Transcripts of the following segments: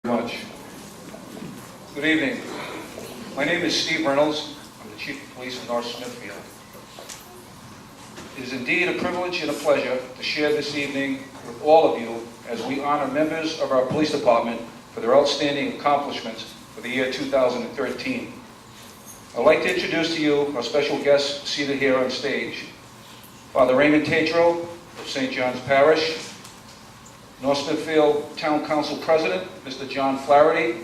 Much. Good evening. My name is Steve Reynolds. I'm the Chief of Police of North Smithfield. It is indeed a privilege and a pleasure to share this evening with all of you as we honor members of our police department for their outstanding accomplishments for the year 2013. I'd like to introduce to you our special guest seated here on stage, Father Raymond Tatro of St. John's Parish, North Smithfield Town Council President, Mr. John Flaherty,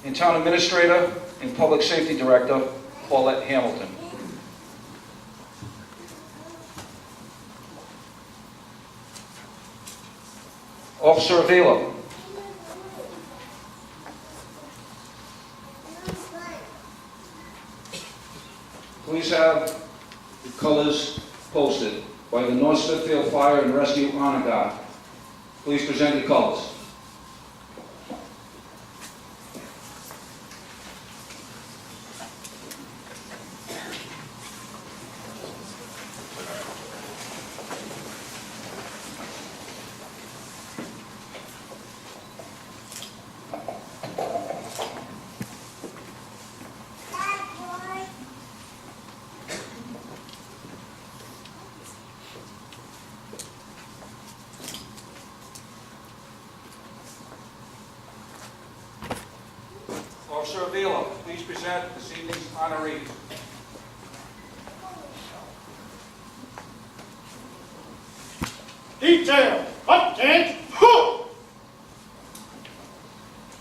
and Town Administrator and Public Safety Director, Paulette Hamilton. Officer Avila. Please have the colors posted by the North Smithfield Fire and Rescue Honor Guard. Please present your colors. Officer Avila, please present this evening's honoree. Detail, update, whoo!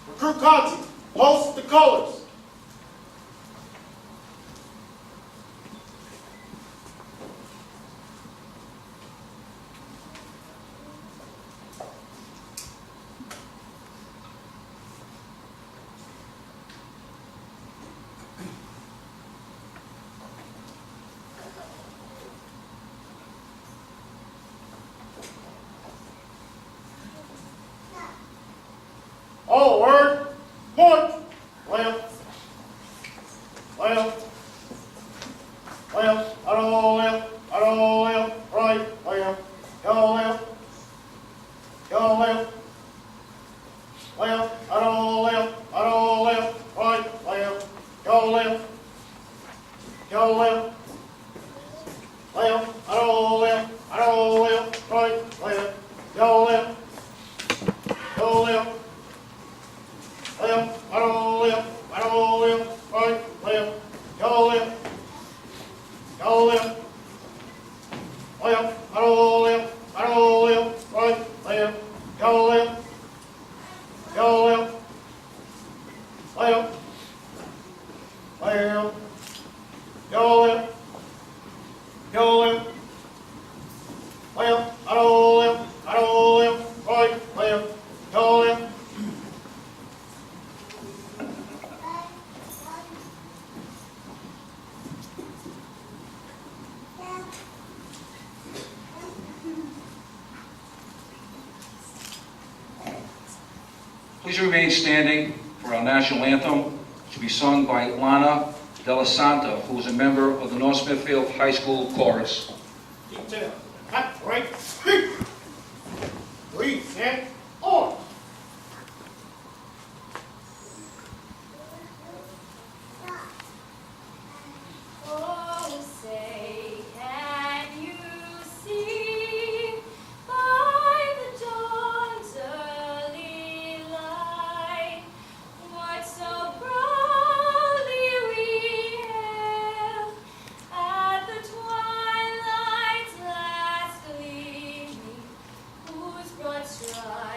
Recruit Conti, post the colors. All word, point, left, left, left, out all left, right, left, go left, left, out all left, right, left, go left, out all left, right, left, go left, left, out all left, right, left, go left, out all left, right, left, go left, left, go left, left, out all left, right, left, go left. Please remain standing for our national anthem, to be sung by Lana Della Santa, who is a member of the North Smithfield High School Chorus. Detail, cut, right, speak. Breathe, and on. Oh, say, can you see by the dawn's early light what so proudly we hailed at the twilight's last gleaming, whose broad stripes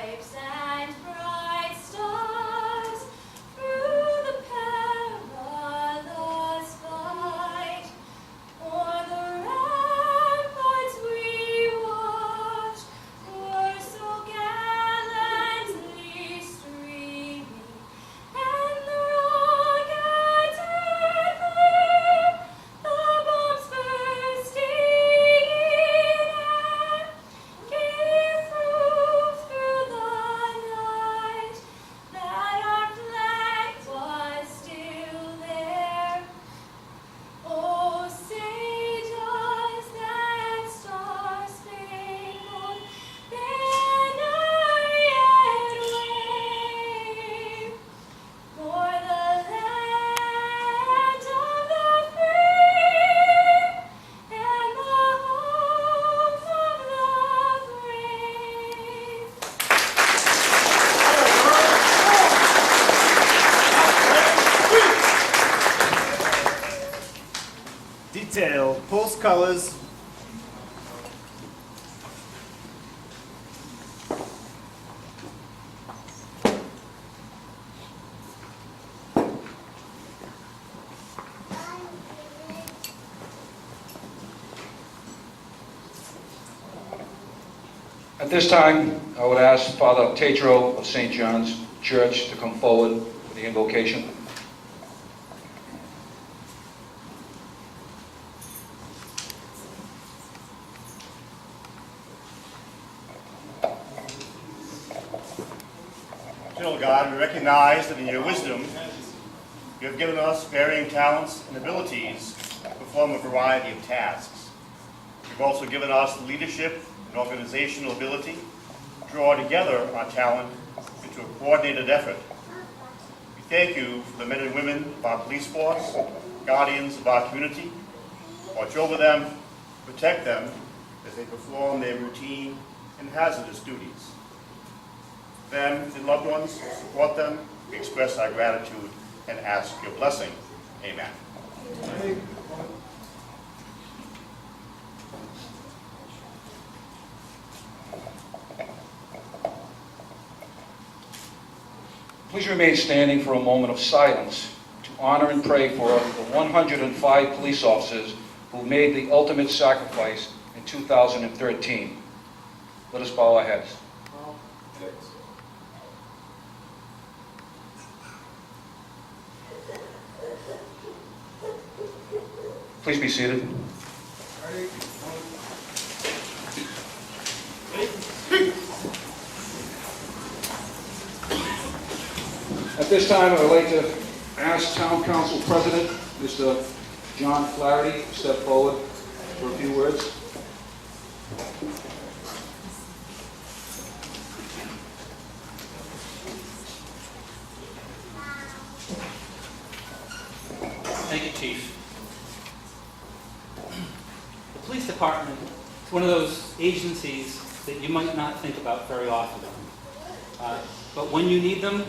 colors. At this time, I would ask Father Tetro of St. John's Church to come forward for the invocation. Eternal God, we recognize that in your wisdom, you have given us varying talents and abilities to perform a variety of tasks. You've also given us leadership and organizational ability to draw together our talent into a coordinated effort. We thank you for the men and women of our police force, guardians of our community. Watch over them, protect them as they perform their routine and hazardous duties. Them and loved ones, support them, we express our gratitude and ask your blessing. Amen. Please remain standing for a moment of silence to honor and pray for the 105 police officers who made the ultimate sacrifice in 2013. Let us bow our heads. Please be seated. At this time, I would like to ask Town Council President, Mr. John Flaherty, to step forward for a few words. Thank you, Chief. The police department is one of those agencies that you might not think about very often. But when you need them,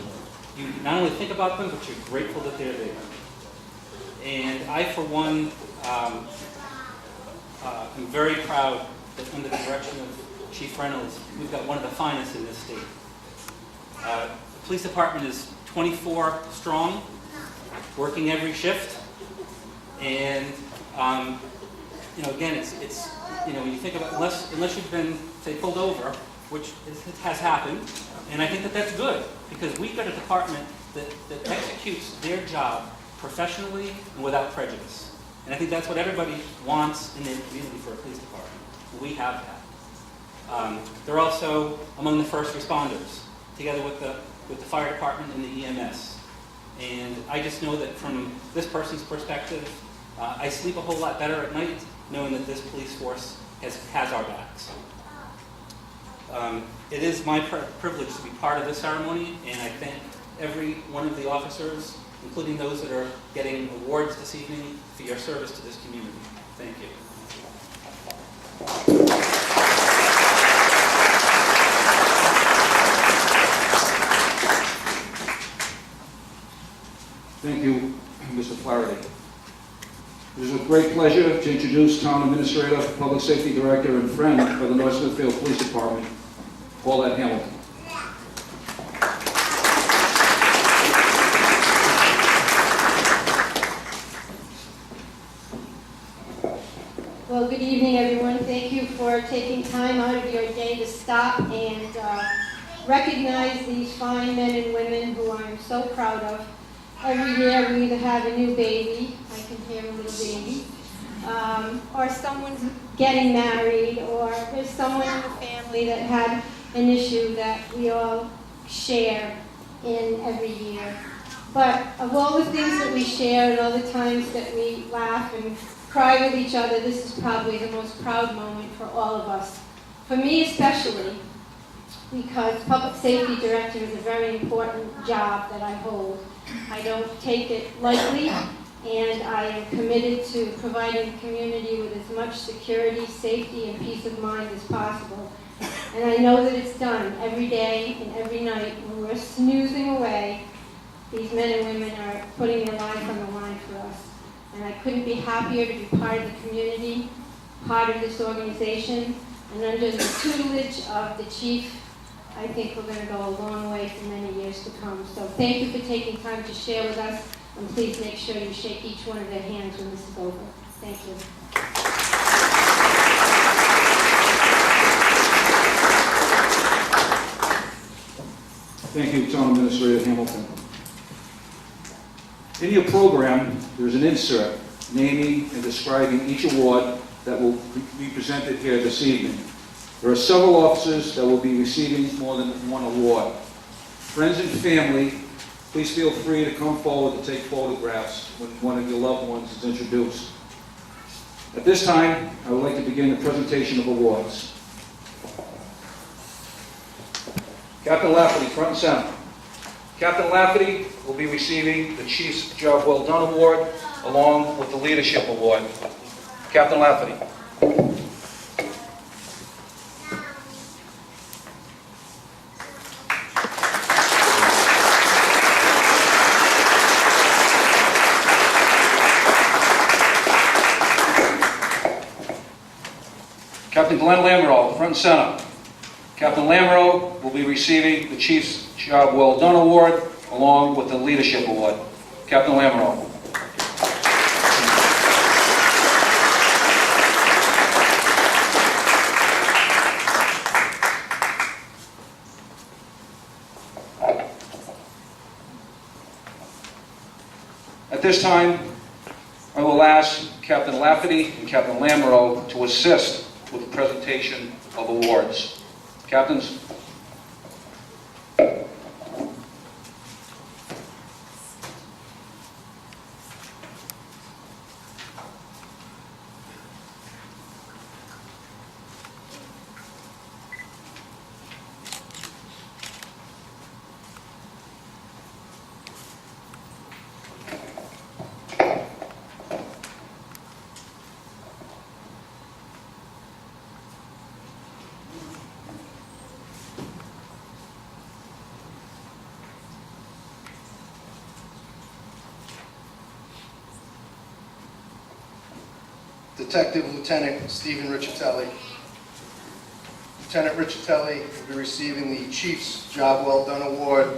you not only think about them, but you're grateful that they're there. And I, for one, am very proud that under the direction of Chief Reynolds, we've got one of the finest in this state. The police department is 24 strong, working every shift. And, again, it's when you think about, unless you've been, say, pulled over, which has happened, and I think that that's good, because we've got a department that executes their job professionally and without prejudice. And I think that's what everybody wants in their community for a police department. We have that. They're also among the first responders, together with the fire department and the EMS. And I just know that from this person's perspective, I sleep a whole lot better at night knowing that this police force has our backs. It is my privilege to be part of this ceremony, and I thank every one of the officers, including those that are getting awards this evening, for your service to this community. Thank you. Thank you, Mr. Flaherty. It is with great pleasure to introduce Town Administrator, Public Safety Director, and friend of the North Smithfield Police Department, Paulette Hamilton. Well, good evening, everyone. Thank you for taking time out of your day to stop and recognize these fine men and women who I'm so proud of. Every year we either have a new baby, I can hear a little baby, or someone's getting married, or there's someone in the family that had an issue that we all share in every year. But of all the things that we share and all the times that we laugh and cry with each other, this is probably the most proud moment for all of us. For me especially, because public safety director is a very important job that I hold. I don't take it lightly, and I am committed to providing the community with as much security, safety, and peace of mind as possible. And I know that it's done every day and every night when we're snoozing away. These men and women are putting their lives on the line for us. And I couldn't be happier to be part of the community part of this organization. And under the tutelage of the chief, I think we're going to go a long way for many years to come. So thank you for taking time to share with us, and please make sure you shake each one of their hands when this is over. Thank you. Thank you, Town Administrator Hamilton. In your program, there's an insert naming and describing each award that will be presented here this evening. There are several officers that will be receiving more than one award. Friends and family, please feel free to come forward to take photographs when one of your loved ones is introduced. At this time, I would like to begin the presentation of awards. Captain Lafferty, front and center. Captain Lafferty will be receiving the Chief's Job Well Done Award along with the Leadership Award. Captain Lafferty. Captain Glenn Lamoureux, front and center. Captain Lamoureux will be receiving the Chief's Job Well Done Award along with the Leadership Award. Captain Lamoureux. At this time, I will ask Captain Lafferty and Captain Lamoureux to assist with the presentation of awards. Captains. Detective Lieutenant Stephen Riccitelli. Lieutenant Riccitelli will be receiving the Chief's Job Well Done Award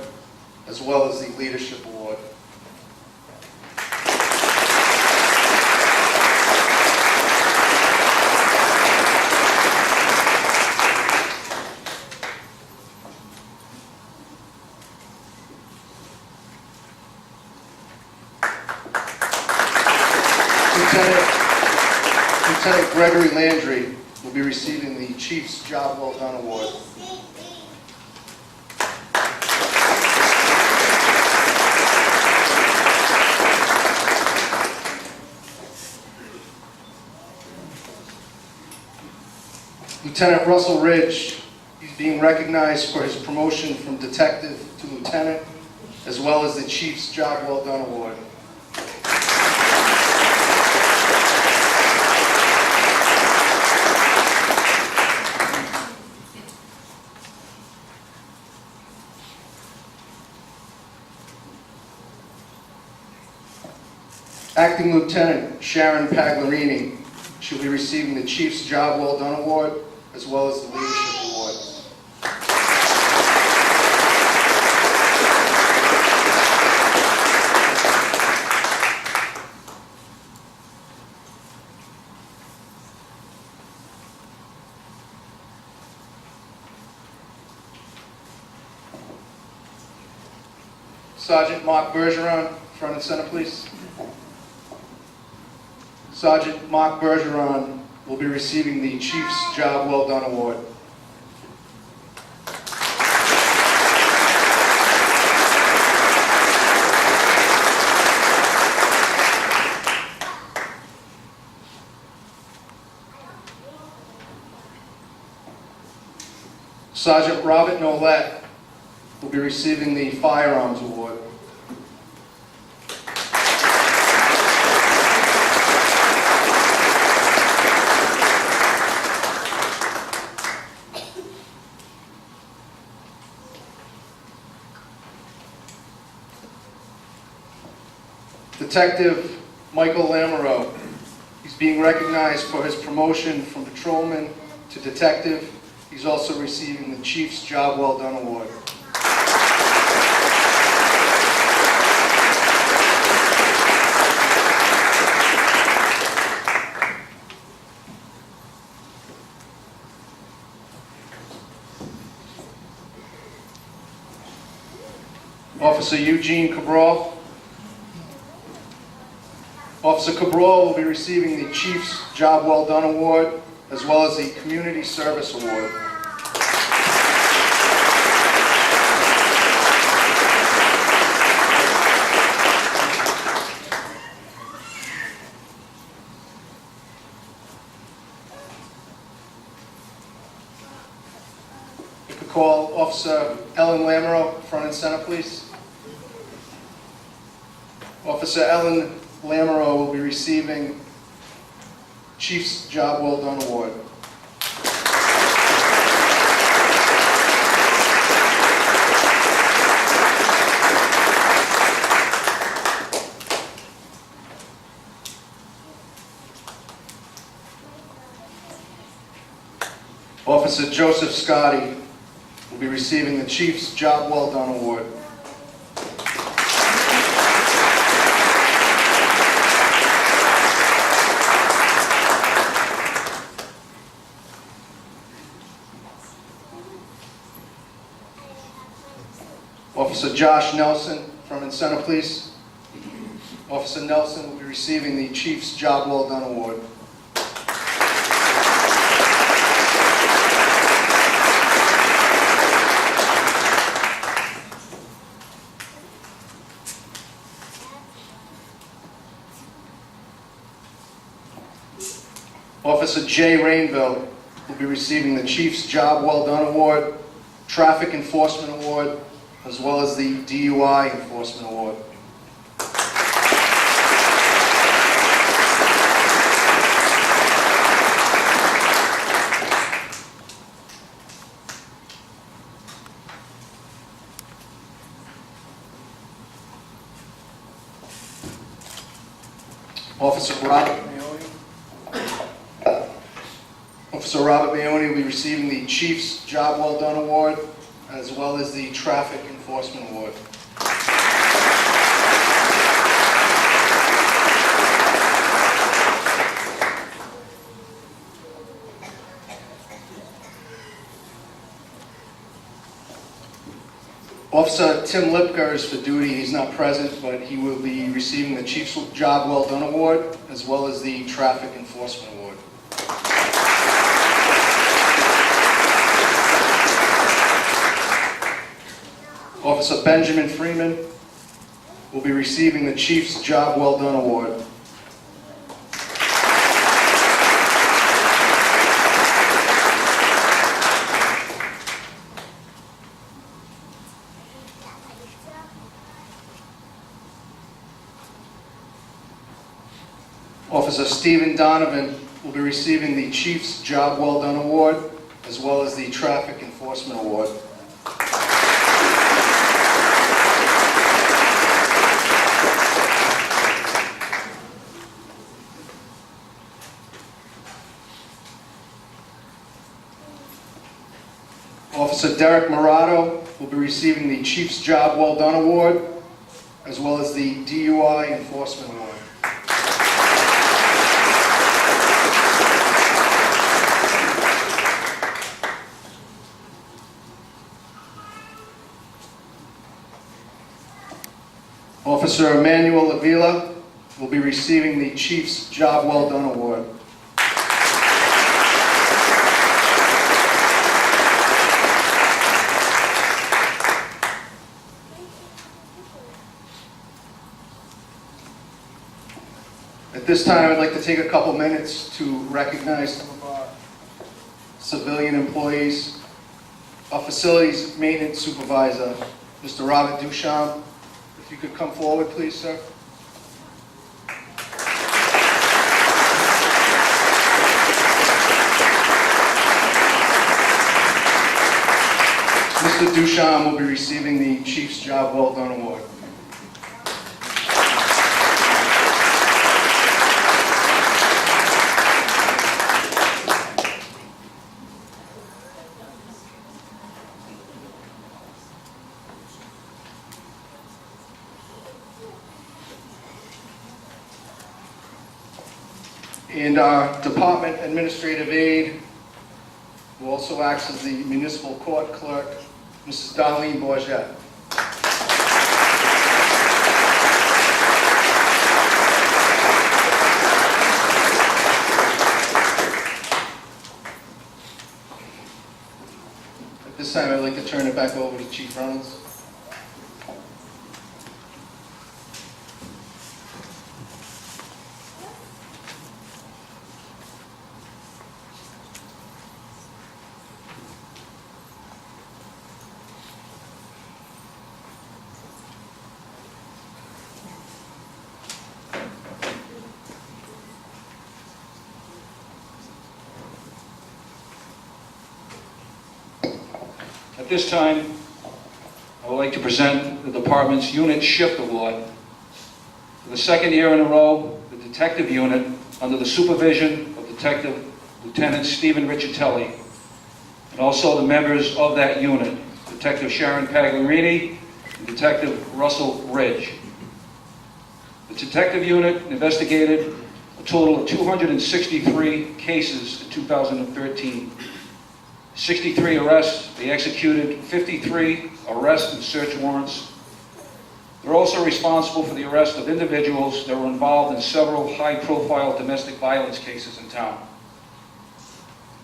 as well as the Leadership Award. Lieutenant Gregory Landry will be receiving the Chief's Job Well Done Award. Lieutenant Russell Ridge, he's being recognized for his promotion from detective to lieutenant, as well as the Chief's Job Well Done Award. Acting Lieutenant Sharon Paglarini, she'll be receiving the Chief's Job Well Done Award, as well as the Leadership Award. Sergeant Mark Bergeron, front and center, please. Sergeant Mark Bergeron will be receiving the Chief's Job Well Done Award. Sergeant Robert Nolette will be receiving the Firearms Award. Detective Michael Lamoureux, he's He's being recognized for his promotion from patrolman to detective. He's also receiving the Chief's Job Well Done Award. Officer Eugene Cabral. Officer Cabral will be receiving the Chief's Job Well Done Award, as well as the Community Service Award. You could call Officer Ellen Lamoureux, front and center, please. Officer Ellen Lamoureux will be receiving Chief's Job Well Done Award. Officer Joseph Scotti will be receiving the Chief's Job Well Done Award. Officer Josh Nelson, front and center, please. Officer Nelson will be receiving the Chief's Job Well Done Award. Officer Jay Rainville will be receiving the Chief's Job Well Done Award, Traffic Enforcement Award, as well as the DUI Enforcement Award. Officer Robert Maoni will be receiving the Chief's Job Well Done Award, as well as the Traffic Enforcement Award. Officer Tim Lipker is for duty. He's not present, but he will be receiving the Chief's Job Well Done Award, as well as the Traffic Enforcement Award. Officer Benjamin Freeman will be receiving the Chief's Job Well Done Award. Officer Stephen Donovan will be receiving the Chief's Job Well Done Award, as well as the Traffic Enforcement Award. Officer Derek Morato will be receiving the Chief's Job Well Done Award, as well as the DUI Enforcement Award. Officer Emmanuel Avila will be receiving the Chief's Job Well Done Award. At this time, I'd like to take a couple minutes to recognize some of our civilian employees. Our facilities maintenance supervisor, Mr. Robert Duchamp. If you could come forward, please, sir. Mr. Duchamp will be receiving the Chief's Job Well Done Award. And our department administrative aide, who also acts as the municipal court clerk, Mrs. Darlene Bourget. At this time, I'd like to turn it back over to Chief Reynolds. At this time, I would like to present the department's Unit Shift Award. For the second year in a row, the Detective Unit, under the supervision of Detective Lieutenant Stephen Riccitelli, and also the members of that unit, Detective Sharon Pagliarini and Detective Russell Ridge. The Detective Unit investigated a total of 263 cases in 2013. 63 arrests. They executed 53 arrest and search warrants. They're also responsible for the arrest of individuals that were involved in several high-profile domestic violence cases in town.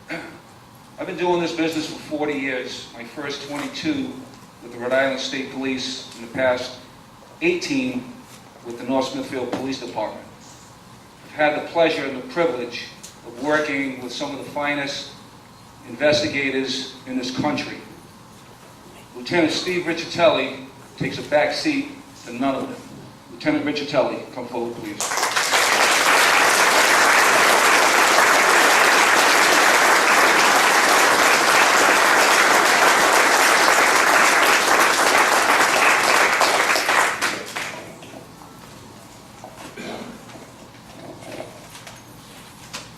I've been doing this business for 40 years, my first 22 with the Rhode Island State Police, in the past 18 with the North Smithfield Police Department. I've had the pleasure and the privilege of working with some of the finest investigators in this country. Lieutenant Steve Riccitelli takes a back seat to none of them. Lieutenant Riccitelli, come forward, please.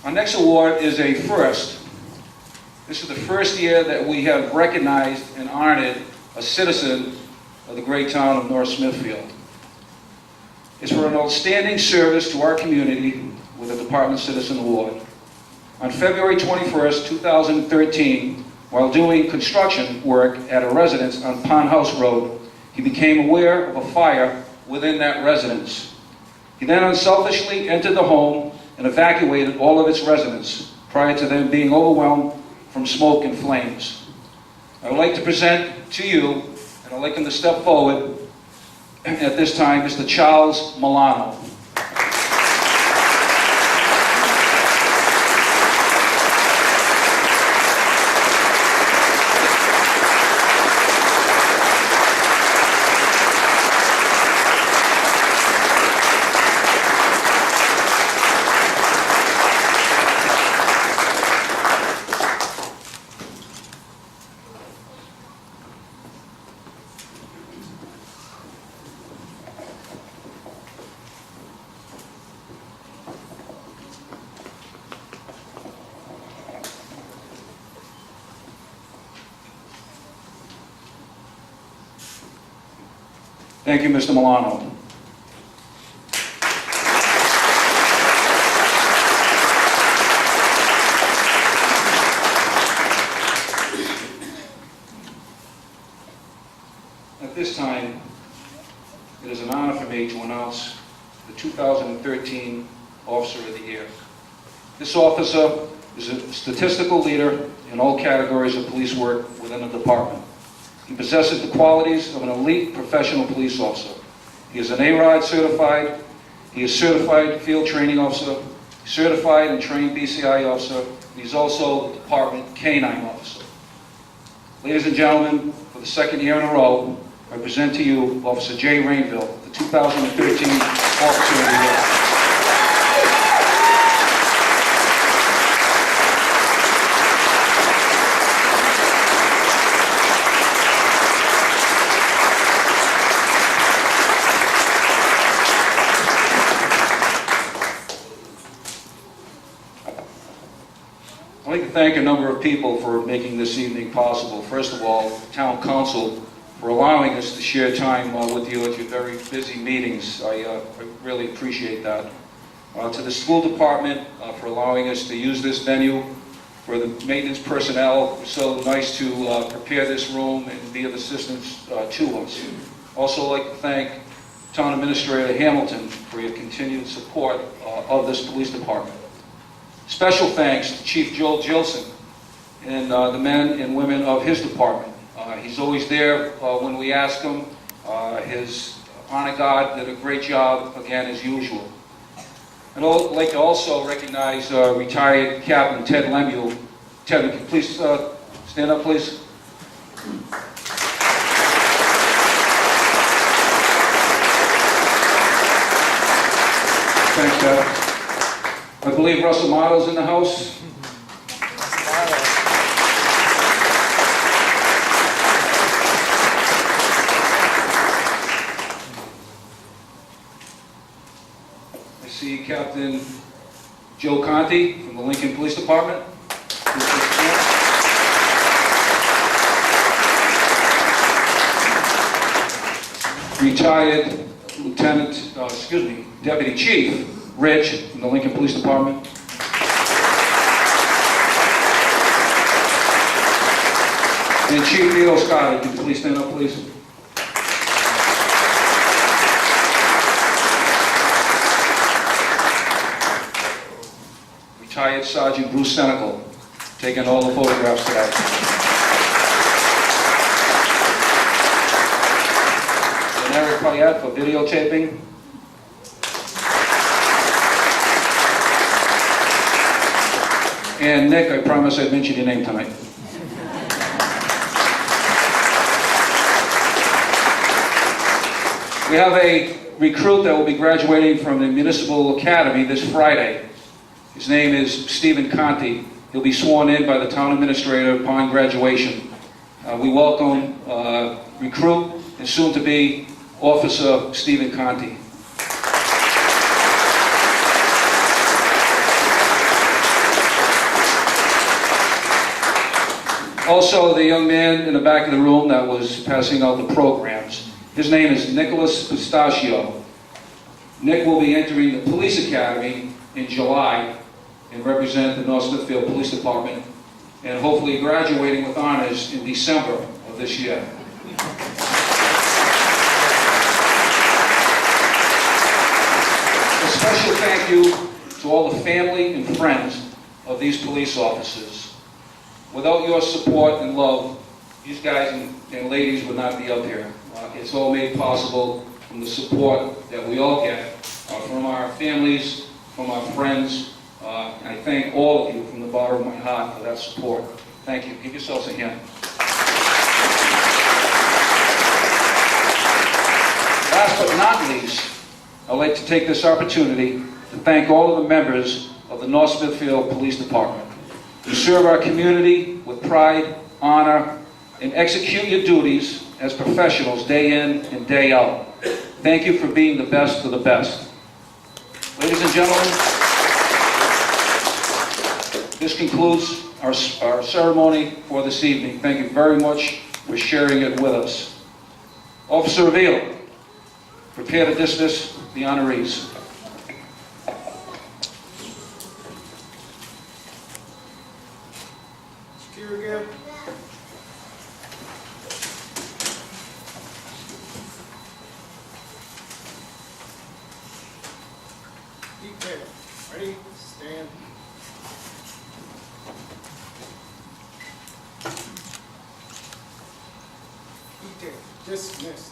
Our next award is a first. This is the first year that we have recognized and honored a citizen of the great town of North Smithfield. It's for an outstanding service to our community with a Department Citizen Award. On February 21st, 2013, while doing construction work at a residence on Pond House Road, he became aware of a fire within that residence. He then unselfishly entered the home and evacuated all of its residents prior to them being overwhelmed from smoke and flames. I would like to present to you, and I'd like him to step forward at this time, Mr. Charles Milano. Thank you, Mr. Milano. At this time, it is an honor for me to announce the 2013 Officer of the Year. This officer is a statistical leader in all categories of police work within the department. He possesses the qualities of an elite professional police officer. He is an AROD certified, he is certified field training officer, certified and trained BCI officer, he's also the department K-9 officer. Ladies and gentlemen, for the second year in a row, I present to you Officer Jay Rainville, the 2013 Officer of the Year. I'd like to thank a number of people for making this evening possible. First of all, Town Council for allowing us to share time with you at your very busy meetings. I really appreciate that. to the school department for allowing us to use this venue, for the maintenance personnel, it was so nice to prepare this room and be of assistance to us. Also like to thank Town Administrator Hamilton for your continued support of this police department. Special thanks to Chief Joel Gilson and the men and women of his department. He's always there when we ask him. His honor guard did a great job, again, as usual. I'd like to also recognize retired Captain Ted Lemuel. Ted, would you please stand up, please? Thanks, Ted. I believe Russell Marlowe's in the house. I see Captain Joe Conti from the Lincoln Police Department. Retired Deputy Chief Rich from the Lincoln Police Department. And Chief Vito Scott, could you please stand up, please? Retired Sergeant Bruce Senecal, taking all the photographs today. And Eric Payette for videotaping. And Nick, I promise I'd mention your name tonight. We have a recruit that will be graduating from the Municipal Academy this Friday. His name is Stephen Conti. He'll be sworn in by the Town Administrator upon graduation. We welcome recruit and soon-to-be Officer Stephen Conti. Also, the young man in the back of the room that was passing out the programs, his name is Nicholas Pistachio. Nick will be entering the Police Academy in July and represent the North Smithfield Police Department, and hopefully graduating with honors in December of this year. A special thank you to all the family and friends of these police officers. Without your support and love, these guys and ladies would not be up here. It's all made possible from the support that we all get from our families, from our friends. And I thank all of you from the bottom of my heart for that support. Thank you. Give yourselves a hand. Last but not least, I'd like to take this opportunity to thank all of the members of the North Smithfield Police Department. You serve our community with pride, honor, and execute your duties as professionals day in and day out. Thank you for being the best of the best. Ladies and gentlemen, this concludes our ceremony for this evening. Thank you very much for sharing it with us. Officer Avila, prepare to dismiss the honorees. Secure again. Detail. Ready? Stand. Detail. Dismissed.